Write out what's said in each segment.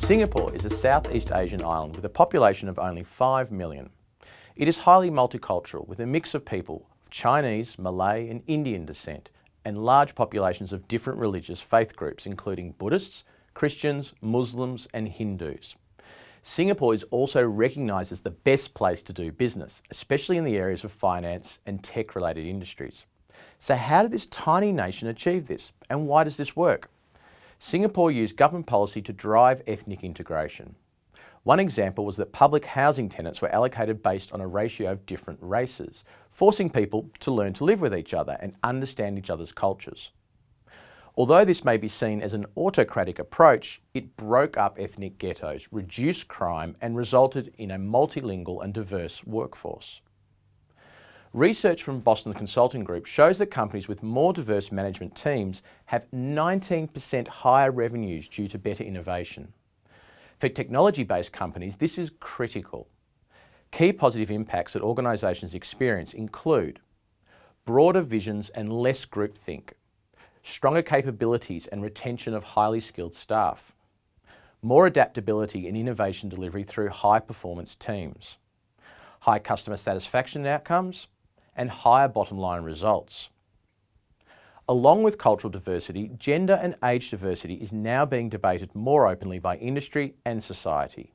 Singapore is a Southeast Asian island with a population of only 5 million. It is highly multicultural with a mix of people of Chinese, Malay and Indian descent and large populations of different religious faith groups including Buddhists, Christians, Muslims and Hindus. Singapore is also recognised as the best place to do business, especially in the areas of finance and tech-related industries. So how did this tiny nation achieve this? And why does this work? Singapore used government policy to drive ethnic integration. One example was that public housing tenants were allocated based on a ratio of different races, forcing people to learn to live with each other and understand each other's cultures. Although this may be seen as an autocratic approach, it broke up ethnic ghettos, reduced crime and resulted in a multilingual and diverse workforce. Research from Boston Consulting Group shows that companies with more diverse management teams have 19% higher revenues due to better innovation. For technology-based companies, this is critical. Key positive impacts that organisations experience include broader visions and less groupthink, stronger capabilities and retention of highly skilled staff, more adaptability and innovation delivery through high-performance teams, high customer satisfaction outcomes, and higher bottom line results. Along with cultural diversity, gender and age diversity is now being debated more openly by industry and society.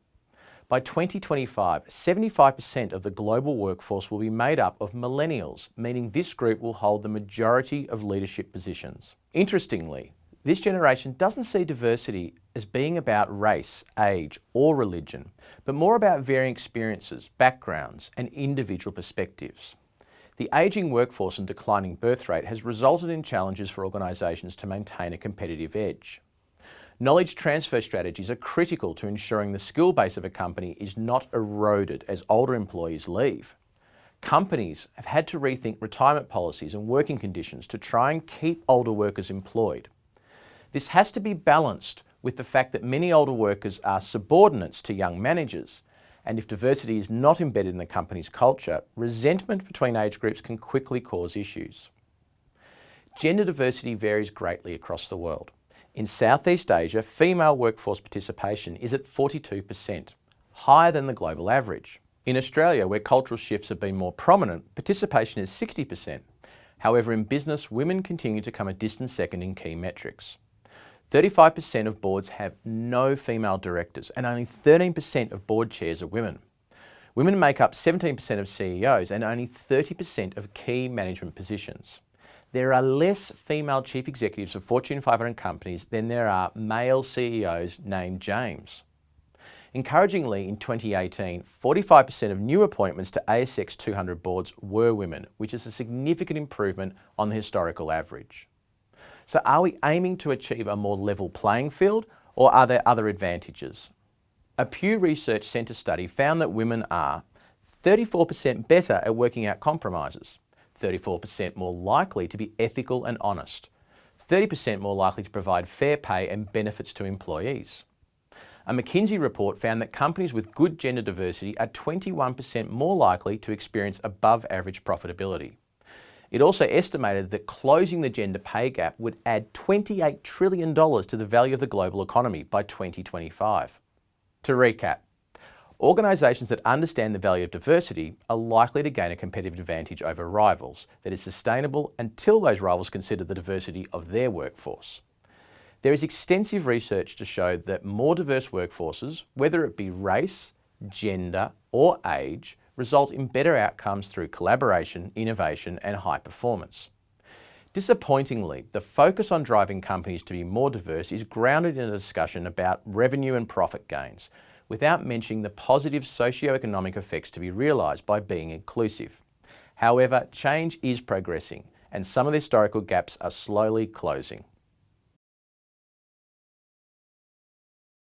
By 2025, 75% of the global workforce will be made up of millennials, meaning this group will hold the majority of leadership positions. Interestingly, this generation doesn't see diversity as being about race, age, or religion, but more about varying experiences, backgrounds, and individual perspectives. The ageing workforce and declining birth rate has resulted in challenges for organisations to maintain a competitive edge. Knowledge transfer strategies are critical to ensuring the skill base of a company is not eroded as older employees leave. Companies have had to rethink retirement policies and working conditions to try and keep older workers employed. This has to be balanced with the fact that many older workers are subordinates to young managers, and if diversity is not embedded in the company's culture, resentment between age groups can quickly cause issues. Gender diversity varies greatly across the world. In Southeast Asia, female workforce participation is at 42%, higher than the global average. In Australia, where cultural shifts have been more prominent, participation is 60%. However, in business, women continue to come a distant second in key metrics. 35% of boards have no female directors and only 13% of board chairs are women. Women make up 17% of CEOs and only 30% of key management positions. There are less female chief executives of Fortune 500 companies than there are male CEOs named James. Encouragingly, in 2018, 45% of new appointments to ASX 200 boards were women, which is a significant improvement on the historical average. So are we aiming to achieve a more level playing field, or are there other advantages? A Pew Research Centre study found that women are 34% better at working out compromises, 34% more likely to be ethical and honest, 30% more likely to provide fair pay and benefits to employees. A McKinsey report found that companies with good gender diversity are 21% more likely to experience above average profitability. It also estimated that closing the gender pay gap would add $28 trillion to the value of the global economy by 2025. To recap, organisations that understand the value of diversity are likely to gain a competitive advantage over rivals that is sustainable until those rivals consider the diversity of their workforce. There is extensive research to show that more diverse workforces, whether it be race, gender or age, result in better outcomes through collaboration, innovation and high performance. Disappointingly, the focus on driving companies to be more diverse is grounded in a discussion about revenue and profit gains, without mentioning the positive socio-economic effects to be realised by being inclusive. However, change is progressing and some of the historical gaps are slowly closing.